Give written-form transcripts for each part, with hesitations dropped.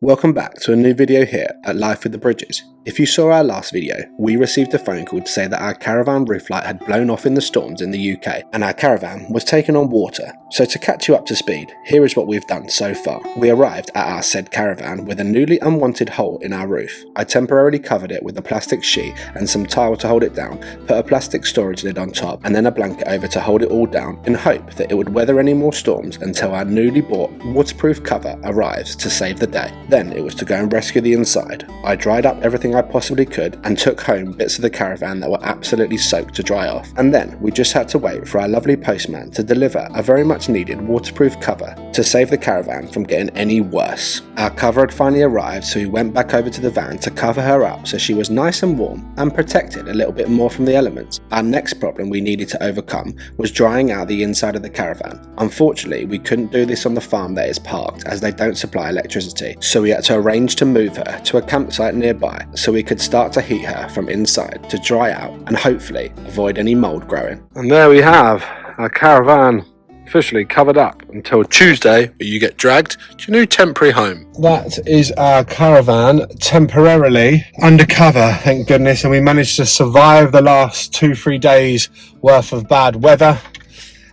Welcome back to a new video here at Life with the Bridges. If you saw our last video, we received a phone call to say that our caravan roof light had blown off in the storms in the UK and our caravan was taken on water. So to catch you up to speed, here is what we've done so far. We arrived at our said caravan with a newly unwanted hole in our roof. I temporarily covered it with a plastic sheet and some tile to hold it down, put a plastic storage lid on top and then a blanket over to hold it all down in hope that it would weather any more storms until our newly bought waterproof cover arrives to save the day. Then it was to go and rescue the inside. I dried up everything I possibly could and took home bits of the caravan that were absolutely soaked to dry off. And then we just had to wait for our lovely postman to deliver a very much needed waterproof cover to save the caravan from getting any worse. Our cover had finally arrived, so we went back over to the van to cover her up so she was nice and warm and protected a little bit more from the elements. Our next problem we needed to overcome was drying out the inside of the caravan. Unfortunately, we couldn't do this on the farm that is parked as they don't supply electricity, so we had to arrange to move her to a campsite nearby so we could start to heat her from inside to dry out and hopefully avoid any mould growing. And there we have our caravan officially covered up until Tuesday, where you get dragged to your new temporary home. That is our caravan temporarily undercover, thank goodness, and we managed to survive the last 2-3 days worth of bad weather.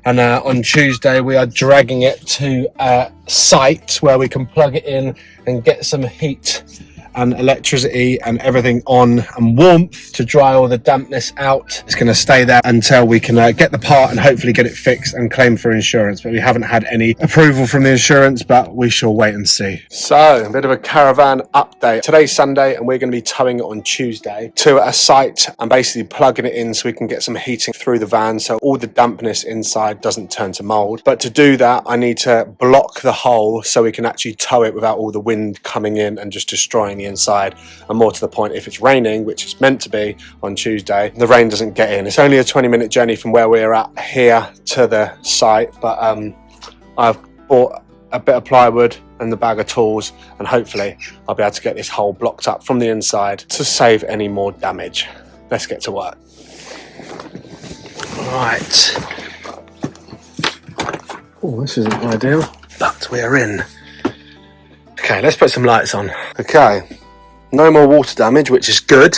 And on Tuesday we are dragging it to a site where we can plug it in and get some heat and electricity and everything on and warmth to dry all the dampness out. It's going to stay there until we can get the part and hopefully get it fixed and claim for insurance, but we haven't had any approval from the insurance, but we shall wait and see. So a bit of a caravan update. Today's Sunday and we're going to be towing it on Tuesday to a site and basically plugging it in so we can get some heating through the van so all the dampness inside doesn't turn to mold. But to do that I need to block the hole so we can actually tow it without all the wind coming in and just destroying the inside. And more to the point, if it's raining, which it's meant to be on Tuesday, the rain doesn't get in. It's only a 20-minute journey from where we're at here to the site, but I've bought a bit of plywood and the bag of tools and hopefully I'll be able to get this hole blocked up from the inside to save any more damage. Let's get to work. Right. Oh, this isn't ideal, but we're in. Okay, let's put some lights on. Okay, no more water damage, which is good.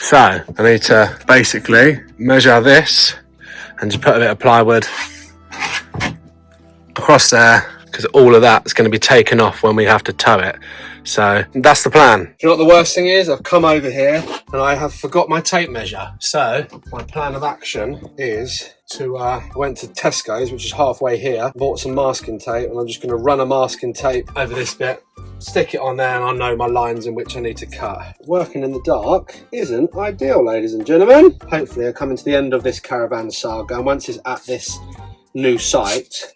So I need to basically measure this and just put a bit of plywood across there because all of that's going to be taken off when we have to tow it. So that's the plan. Do you know what the worst thing is? I've come over here and I have forgot my tape measure. So my plan of action is to went to Tesco's, which is halfway here, bought some masking tape, and I'm just going to run a masking tape over this bit, stick it on there, and I'll know my lines in which I need to cut. Working in the dark isn't ideal, ladies and gentlemen. Hopefully I'll come into the end of this caravan saga, and once it's at this new site,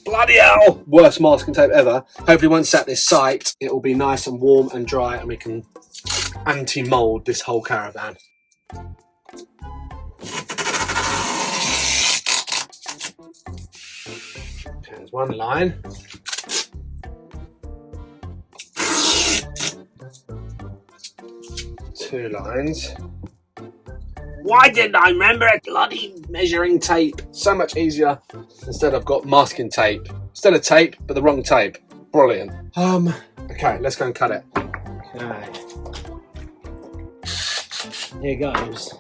bloody hell, worst masking tape ever. Hopefully once it's at this site, it will be nice and warm and dry and we can anti-mold this whole caravan. Okay, there's one line. Two lines. Why didn't I remember a bloody measuring tape? So much easier. Instead I've got masking tape. Instead of tape, but the wrong tape. Brilliant. Okay, let's go and cut it. Okay. Here goes.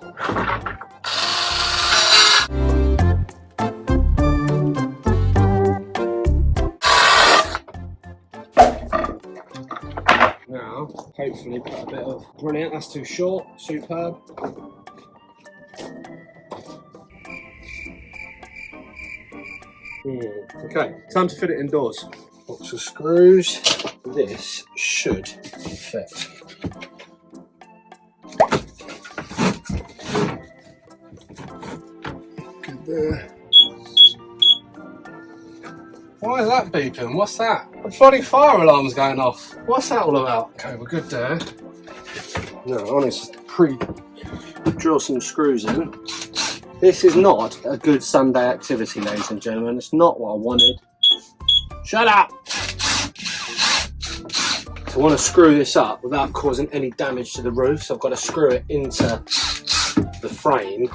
Now, hopefully put a bit of, brilliant, that's too short, superb. Okay, time to fit it indoors. Box of screws. This should fit. Good there. Why is that beeping? What's that? The bloody fire alarm's going off. What's that all about? Okay, we're good there. Now, I want to drill some screws in. This is not a good Sunday activity, ladies and gentlemen. It's not what I wanted. Shut up! So I want to screw this up without causing any damage to the roof, so I've got to screw it into the frame.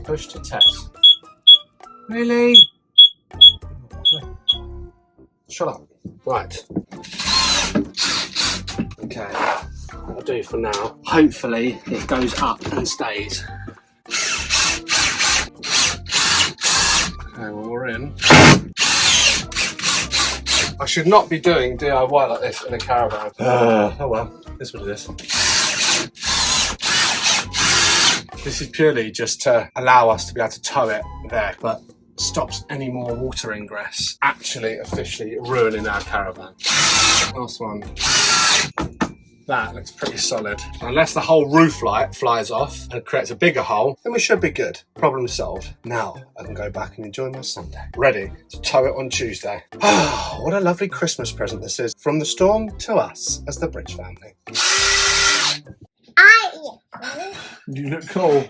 push to test. Really? Shut up. Right. Okay. What I'll do for now, hopefully it goes up and stays. Okay, well, we're in. I should not be doing DIY like this in a caravan. Oh well, this is what it is. This is purely just to allow us to be able to tow it there, but stops any more water ingress actually officially ruining our caravan. Last one. That looks pretty solid. Unless the whole roof light flies off and creates a bigger hole, then we should be good. Problem solved. Now I can go back and enjoy my Sunday. Ready to tow it on Tuesday. Oh, what a lovely Christmas present this is. From the storm to us as the Bridge family. You look cool.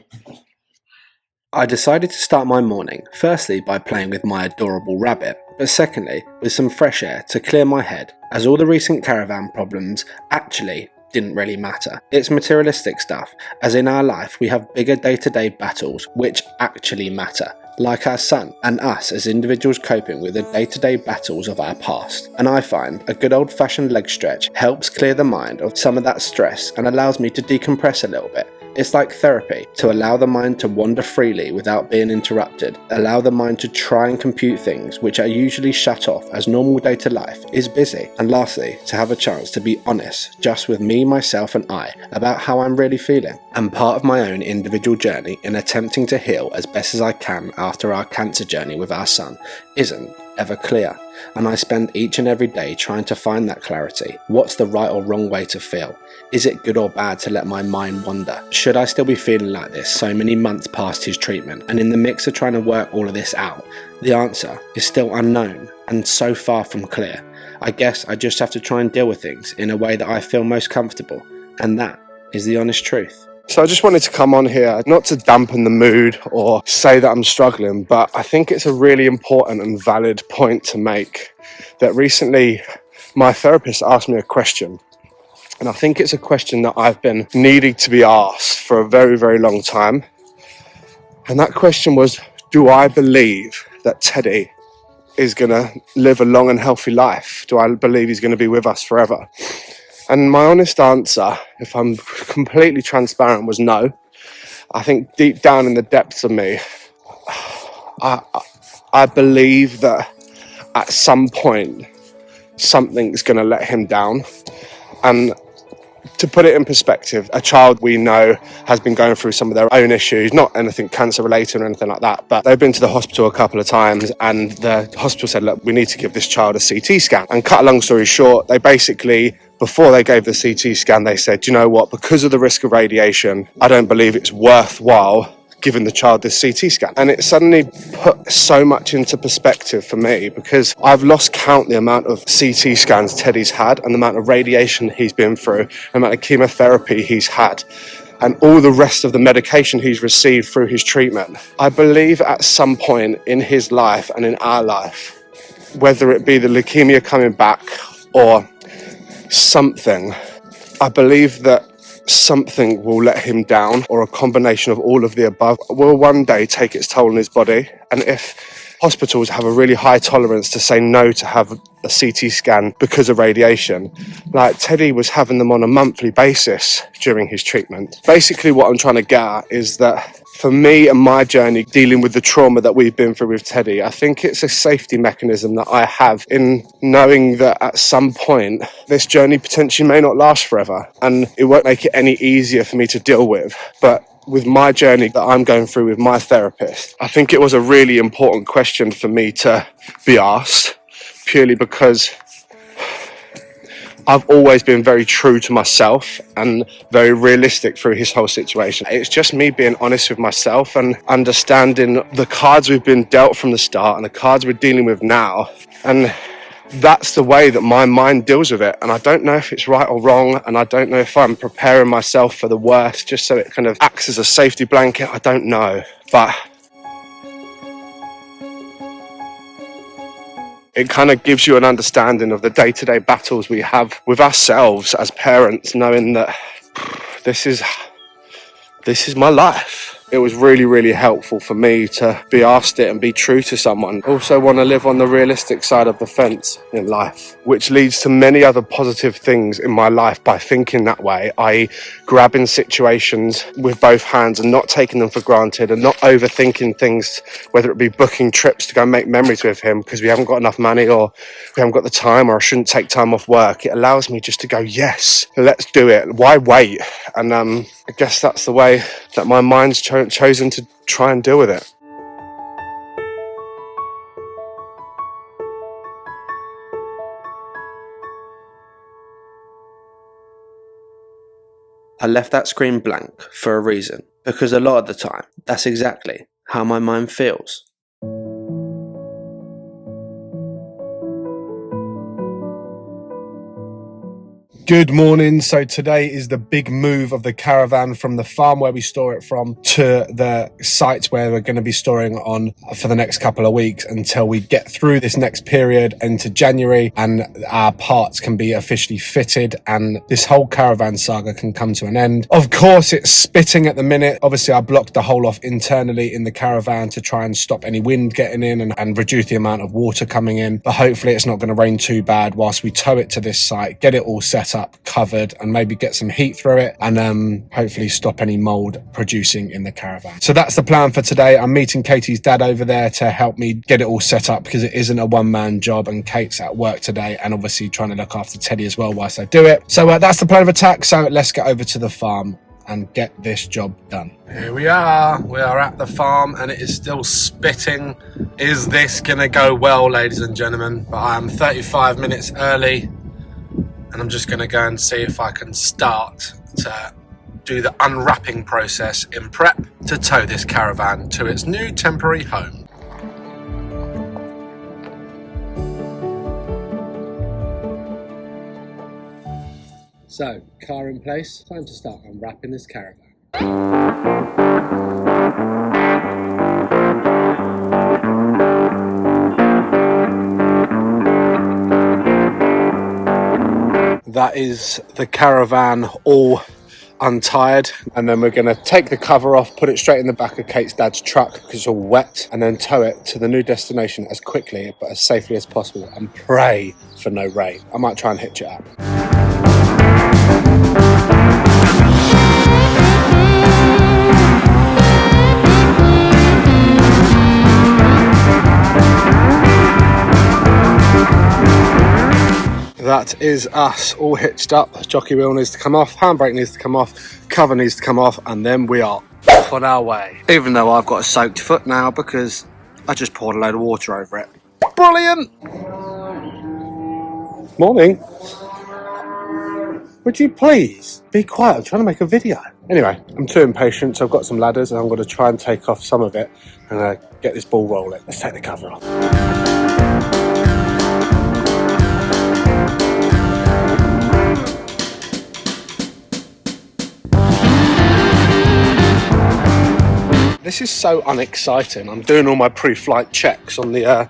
I decided to start my morning, firstly by playing with my adorable rabbit, but secondly with some fresh air to clear my head, as all the recent caravan problems actually didn't really matter. It's materialistic stuff, as in our life we have bigger day-to-day battles which actually matter, like our son and us as individuals coping with the day-to-day battles of our past. And I find a good old-fashioned leg stretch helps clear the mind of some of that stress and allows me to decompress a little bit. It's like therapy, to allow the mind to wander freely without being interrupted, allow the mind to try and compute things which are usually shut off as normal day-to life is busy, and lastly, to have a chance to be honest just with me, myself and I about how I'm really feeling, and part of my own individual journey in attempting to heal as best as I can after our cancer journey with our son isn't ever clear, and I spend each and every day trying to find that clarity. What's the right or wrong way to feel? Is it good or bad to let my mind wander? Should I still be feeling like this so many months past his treatment? And in the mix of trying to work all of this out, the answer is still unknown and so far from clear. I guess I just have to try and deal with things in a way that I feel most comfortable, and that is the honest truth. So I just wanted to come on here, not to dampen the mood or say that I'm struggling, but I think it's a really important and valid point to make that recently my therapist asked me a question. And I think it's a question that I've been needing to be asked for a very, very long time. And that question was, do I believe that Teddy is going to live a long and healthy life? Do I believe he's going to be with us forever? And my honest answer, if I'm completely transparent, was no. I think deep down in the depths of me, I believe that at some point, something's going to let him down. And to put it in perspective, a child we know has been going through some of their own issues, not anything cancer related or anything like that, but they've been to the hospital a couple of times and the hospital said, look, we need to give this child a CT scan. And cut a long story short, they basically, before they gave the CT scan, they said, you know what, because of the risk of radiation, I don't believe it's worthwhile giving the child this CT scan. And it suddenly put so much into perspective for me, because I've lost count the amount of CT scans Teddy's had and the amount of radiation he's been through, the amount of chemotherapy he's had, and all the rest of the medication he's received through his treatment. I believe at some point in his life and in our life, whether it be the leukemia coming back or something, I believe that something will let him down, or a combination of all of the above will one day take its toll on his body. And if hospitals have a really high tolerance to say no to have a CT scan because of radiation, like Teddy was having them on a monthly basis during his treatment. Basically what I'm trying to get at is that for me and my journey dealing with the trauma that we've been through with Teddy, I think it's a safety mechanism that I have in knowing that at some point this journey potentially may not last forever, and it won't make it any easier for me to deal with. But with my journey that I'm going through with my therapist, I think it was a really important question for me to be asked, purely because I've always been very true to myself and very realistic through his whole situation. It's just me being honest with myself and understanding the cards we've been dealt from the start and the cards we're dealing with now. And that's the way that my mind deals with it. And I don't know if it's right or wrong. And I don't know if I'm preparing myself for the worst just so it kind of acts as a safety blanket. I don't know. But it kind of gives you an understanding of the day-to-day battles we have with ourselves as parents, knowing that this is my life. it was really, really helpful for me to be asked it and be true to someone. I also want to live on the realistic side of the fence in life, which leads to many other positive things in my life by thinking that way, i.e. grabbing situations with both hands and not taking them for granted and not overthinking things, whether it be booking trips to go make memories with him because we haven't got enough money or we haven't got the time, or I shouldn't take time off work. It allows me just to go, yes, let's do it. Why wait? And I guess that's the way that my mind's chosen to try and deal with it. I left that screen blank for a reason, because a lot of the time, that's exactly how my mind feels. Good morning. So today is the big move of the caravan from the farm where we store it from to the site where we're going to be storing on for the next couple of weeks until we get through this next period into January and our parts can be officially fitted and this whole caravan saga can come to an end. Of course, it's spitting at the minute. Obviously, I blocked the hole off internally in the caravan to try and stop any wind getting in and reduce the amount of water coming in. But hopefully it's not going to rain too bad whilst we tow it to this site, get it all set up, covered, and maybe get some heat through it and hopefully stop any mold producing in the caravan. So that's the plan for today. I'm meeting Katie's dad over there to help me get it all set up because it isn't a one-man job and Kate's at work today and obviously trying to look after Teddy as well whilst I do it. So that's the plan of attack. So let's get over to the farm and get this job done. Here we are at the farm and it is still spitting. Is this gonna go well, ladies and gentlemen? But I am 35 minutes early and I'm just going to go and see if I can start to do the unwrapping process in prep to tow this caravan to its new temporary home. So, car in place, time to start unwrapping this caravan. That is the caravan all untied, and then we're going to take the cover off, put it straight in the back of Kate's dad's truck because it's all wet, and then tow it to the new destination as quickly but as safely as possible and pray for no rain. I might try and hitch it up. That is us all hitched up. Jockey wheel needs to come off, handbrake needs to come off, cover needs to come off, and then we are off on our way. Even though I've got a soaked foot now because I just poured a load of water over it. Brilliant! Morning. Would you please be quiet? I'm trying to make a video. Anyway, I'm too impatient, so I've got some ladders and I'm going to try and take off some of it and get this ball rolling. Let's take the cover off. This is so unexciting. I'm doing all my pre-flight checks on the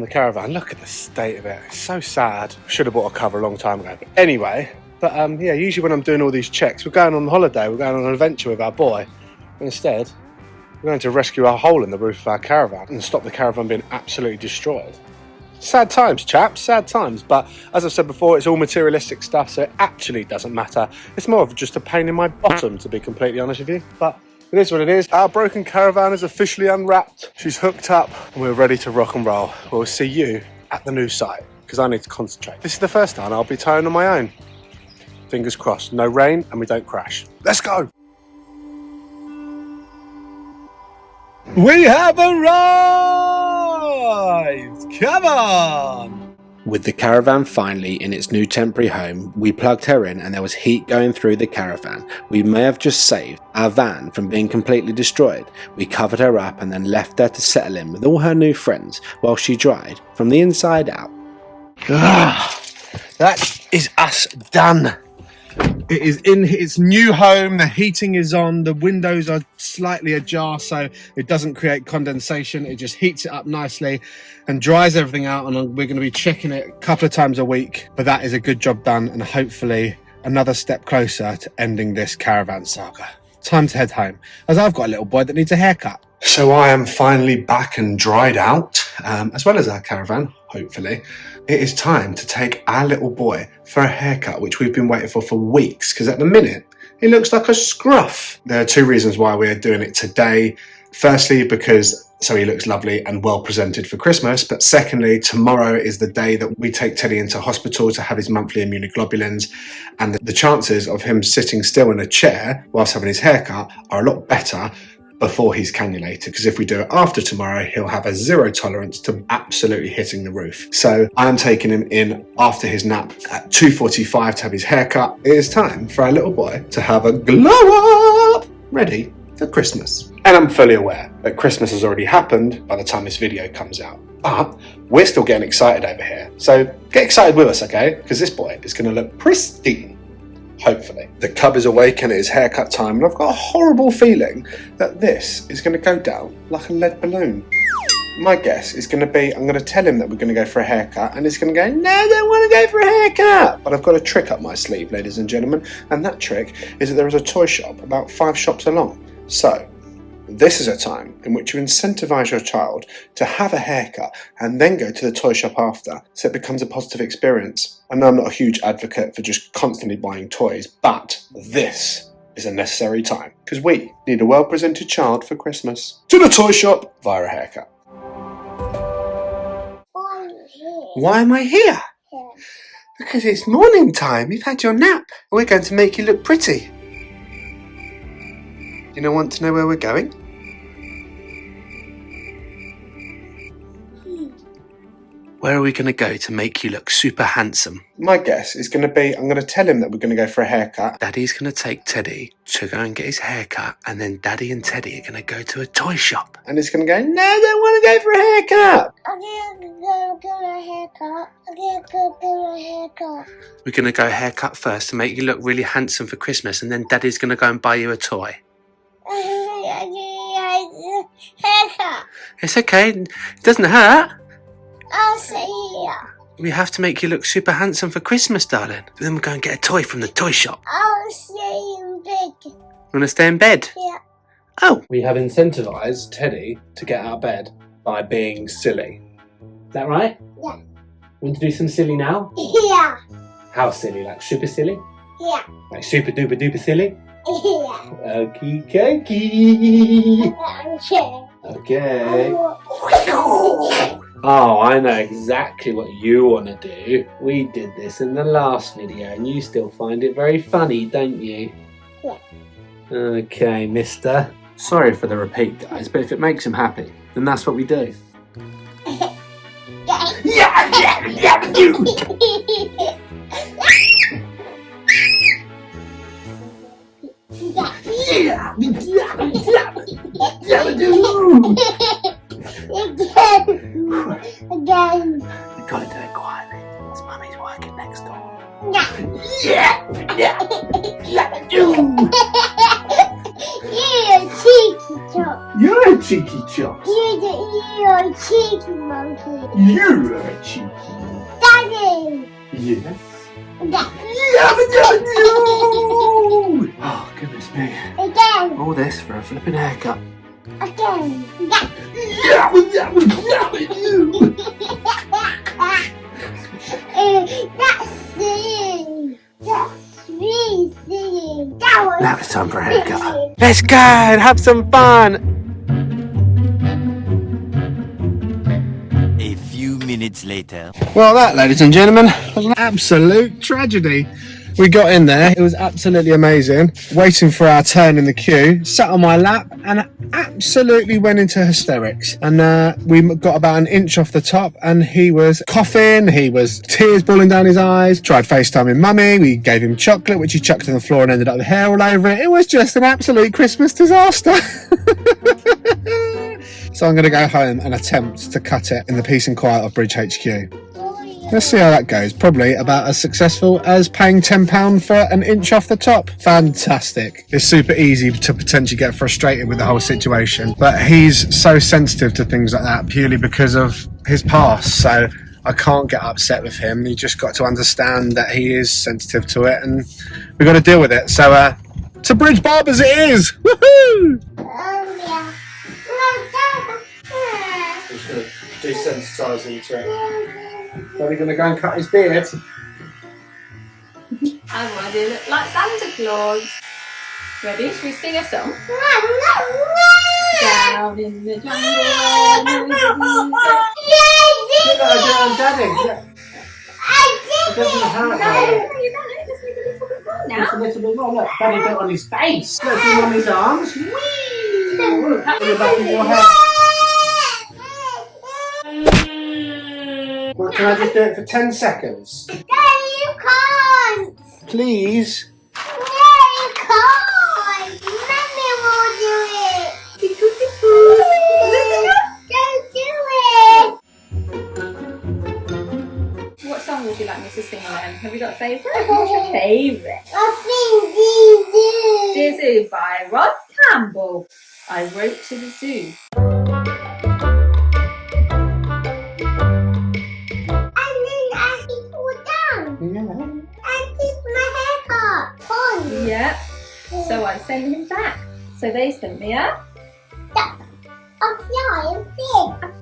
caravan. Look at the state of it. It's so sad. Should have bought a cover a long time ago. But anyway, yeah, usually when I'm doing all these checks, we're going on holiday, we're going on an adventure with our boy. Instead, we're going to rescue a hole in the roof of our caravan and stop the caravan being absolutely destroyed. Sad times, chaps, sad times. But as I've said before, it's all materialistic stuff, so it actually doesn't matter. It's more of just a pain in my bottom, to be completely honest with you. But it is what it is. Our broken caravan is officially unwrapped. She's hooked up and we're ready to rock and roll. We'll see you at the new site because I need to concentrate. This is the first time I'll be towing on my own. Fingers crossed, no rain and we don't crash. Let's go. We have arrived! Come on! With the caravan finally in its new temporary home, we plugged her in and there was heat going through the caravan. We may have just saved our van from being completely destroyed. We covered her up and then left her to settle in with all her new friends while she dried from the inside out. That is us done. It is in its new home, the heating is on, the windows are slightly ajar so it doesn't create condensation, it just heats it up nicely and dries everything out, and we're going to be checking it a couple of times a week, but that is a good job done and hopefully another step closer to ending this caravan saga. time to head home, as I've got a little boy that needs a haircut. So I am finally back and dried out, as well as our caravan, hopefully. It is time to take our little boy for a haircut, which we've been waiting for weeks, because at the minute, he looks like a scruff. There are two reasons why we're doing it today. Firstly, because so he looks lovely and well presented for Christmas, but secondly, tomorrow is the day that we take Teddy into hospital to have his monthly immunoglobulins, and the chances of him sitting still in a chair whilst having his haircut are a lot better before he's cannulated, because if we do it after tomorrow, he'll have a zero tolerance to absolutely hitting the roof. So I'm taking him in after his nap at 2:45 to have his haircut. It is time for our little boy to have a glow up, ready for Christmas. And I'm fully aware that Christmas has already happened by the time this video comes out, but we're still getting excited over here. So get excited with us, okay? Because this boy is going to look pristine, hopefully. The cub is awake and it is haircut time, and I've got a horrible feeling that this is going to go down like a lead balloon. My guess is going to be, I'm going to tell him that we're going to go for a haircut, and he's going to go, no, I don't want to go for a haircut. But I've got a trick up my sleeve, ladies and gentlemen, and that trick is that there is a toy shop about 5 shops along. So this is a time in which you incentivize your child to have a haircut and then go to the toy shop after, so it becomes a positive experience. I know I'm not a huge advocate for just constantly buying toys, but this is a necessary time, because we need a well-presented child for Christmas. To the toy shop via a haircut. Why am I here? Because it's morning time. You've had your nap. We're going to make you look pretty. You don't want to know where we're going? Where are we going to go to make you look super handsome? My guess is going to be, I'm going to tell him that we're going to go for a haircut. Daddy's going to take Teddy to go and get his haircut, and then Daddy and Teddy are going to go to a toy shop. And he's going to go, no, I don't want to go for a haircut. I'm going to go get a haircut. I'm going to go get a haircut. We're going to go haircut first to make you look really handsome for Christmas, and then Daddy's going to go and buy you a toy. Haircut. It's okay. It doesn't hurt. I'll see you. We have to make you look super handsome for Christmas, darling. Then we'll go and get a toy from the toy shop. I'll stay in bed. You want to stay in bed? Yeah. Oh. We have incentivized Teddy to get out of bed by being silly. Is that right? Yeah. Want to do some silly now? Yeah. How silly? Like super silly? Yeah. Like super duper duper silly? Yeah. Okie dokie. Okay. Oh, I know exactly what you want to do. We did this in the last video and you still find it very funny, don't you? Yeah. Okay, mister. Sorry for the repeat, guys, but if it makes him happy, then that's what we do. Again. We've got to do it quietly. His mummy's working next door. You're a cheeky chop. You're a cheeky chop. You're a cheeky monkey. You're a cheeky. Daddy. Yes. Oh, goodness me. Again. All this for a flipping haircut. Again. That's silly. That's really silly. Now it's time for a haircut. Let's go and have some fun. A few minutes later. Well, that, ladies and gentlemen, was an absolute tragedy. We got in there, it was absolutely amazing. Waiting for our turn in the queue, sat on my lap and absolutely went into hysterics. And we got about an inch off the top and he was coughing, he was tears balling down his eyes, tried FaceTiming mummy, we gave him chocolate which he chucked on the floor and ended up with hair all over it. It was just an absolute Christmas disaster. So I'm going to go home and attempt to cut it in the peace and quiet of Bridge HQ. Let's see how that goes. Probably about as successful as paying £10 for an inch off the top. Fantastic. It's super easy to potentially get frustrated with the whole situation, but he's so sensitive to things like that purely because of his past. So I can't get upset with him. You just got to understand that he is sensitive to it and we've got to deal with it. So To Bridge Barbers it is! Woohoo! Just going to desensitise him to it. Are we going to go and cut his beard? I want to look like Santa Claus. Ready? Should we sing a song? Down in the jungle. Daddy. No, you done it. Just make a little bit more now. Just a little bit more. Look, Daddy got on his face. Look, him on his arms. Whee! Look, at the back of your head. Well, can I just do it for 10 seconds? No, you can't! Please? No, you can't! Mummy will do it! Don't do it! What song would you like me to sing then? Have you got a favourite? What's your favourite? I think The Zoo by Rod Campbell. I wrote to the zoo. Yep. So I sent him back. So they sent me a...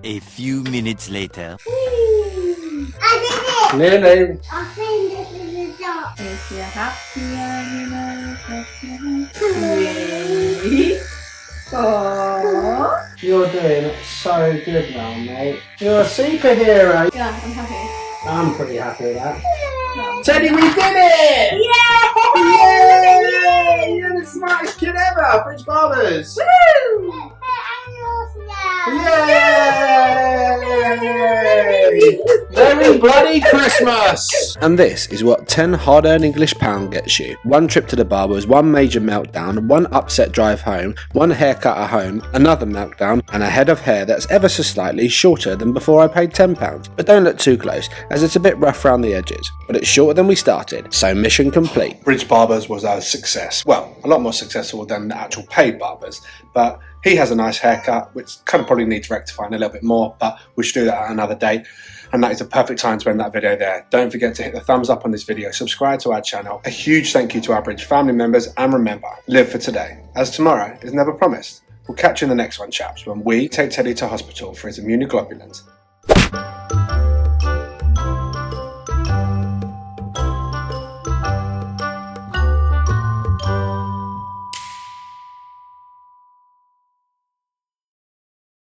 A few minutes later. I did it! Nearly. I think this is a dog. If you're happy, Really? Oh. You're doing so good now, mate. You're a superhero. Yeah, I'm happy. I'm pretty happy with that. No. Teddy, we did it! Yay! You're the smartest kid ever! Bridge Barbers! Woo! Yay! Merry bloody Christmas! And this is what 10 hard-earned English pound gets you. One trip to the barbers, one major meltdown, one upset drive home, one haircut at home, another meltdown, and a head of hair that's ever so slightly shorter than before I paid £10. But don't look too close, as it's a bit rough around the edges. But it's shorter than we started, so mission complete. Bridge Barbers was a success. Well, a lot more successful than the actual paid barbers, but he has a nice haircut, which kind of probably needs rectifying a little bit more, but we should do that at another date. And that is a perfect time to end that video there. Don't forget to hit the thumbs up on this video, subscribe to our channel. A huge thank you to our Bridge family members, and remember, live for today, as tomorrow is never promised. We'll catch you in the next one, chaps, when we take Teddy to hospital for his immunoglobulins.